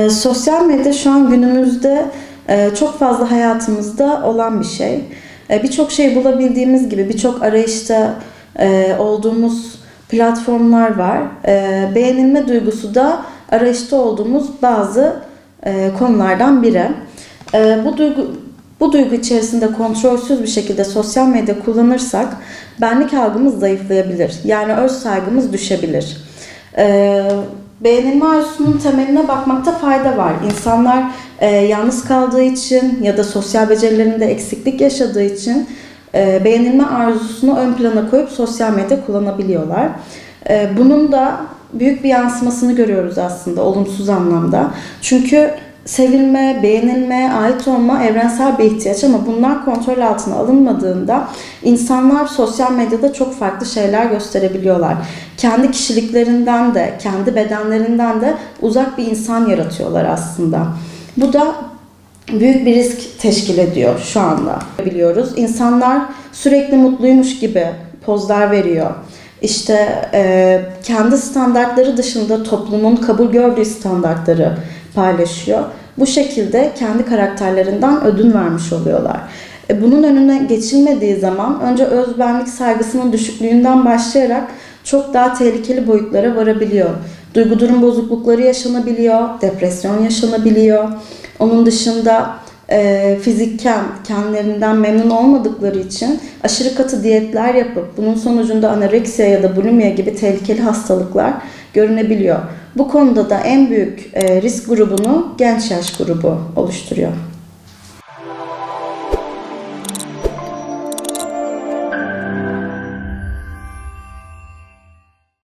Sosyal medya şu an günümüzde çok fazla hayatımızda olan bir şey. Birçok şey bulabildiğimiz gibi birçok arayışta olduğumuz platformlar var. Beğenilme duygusu da arayışta olduğumuz bazı konulardan biri. Bu duygu içerisinde kontrolsüz bir şekilde sosyal medya kullanırsak benlik algımız zayıflayabilir. Yani öz saygımız düşebilir. Beğenilme arzusunun temeline bakmakta fayda var. İnsanlar yalnız kaldığı için ya da sosyal becerilerinde eksiklik yaşadığı için beğenilme arzusunu ön plana koyup sosyal medya kullanabiliyorlar. Bunun da büyük bir yansımasını görüyoruz aslında olumsuz anlamda. Çünkü sevilme, beğenilme, ait olma evrensel bir ihtiyaç ama bunlar kontrol altına alınmadığında insanlar sosyal medyada çok farklı şeyler gösterebiliyorlar. Kendi kişiliklerinden de, kendi bedenlerinden de uzak bir insan yaratıyorlar aslında. Bu da büyük bir risk teşkil ediyor şu anda. Biliyoruz. İnsanlar sürekli mutluymuş gibi pozlar veriyor. İşte kendi standartları dışında toplumun kabul gördüğü standartları paylaşıyor. Bu şekilde kendi karakterlerinden ödün vermiş oluyorlar. Bunun önüne geçilmediği zaman önce özbenlik saygısının düşüklüğünden başlayarak çok daha tehlikeli boyutlara varabiliyor. Duygu durum bozuklukları yaşanabiliyor, depresyon yaşanabiliyor. Onun dışında fizikken kendilerinden memnun olmadıkları için aşırı katı diyetler yapıp bunun sonucunda anoreksiya ya da bulimia gibi tehlikeli hastalıklar görünebiliyor. Bu konuda da en büyük risk grubunu genç yaş grubu oluşturuyor.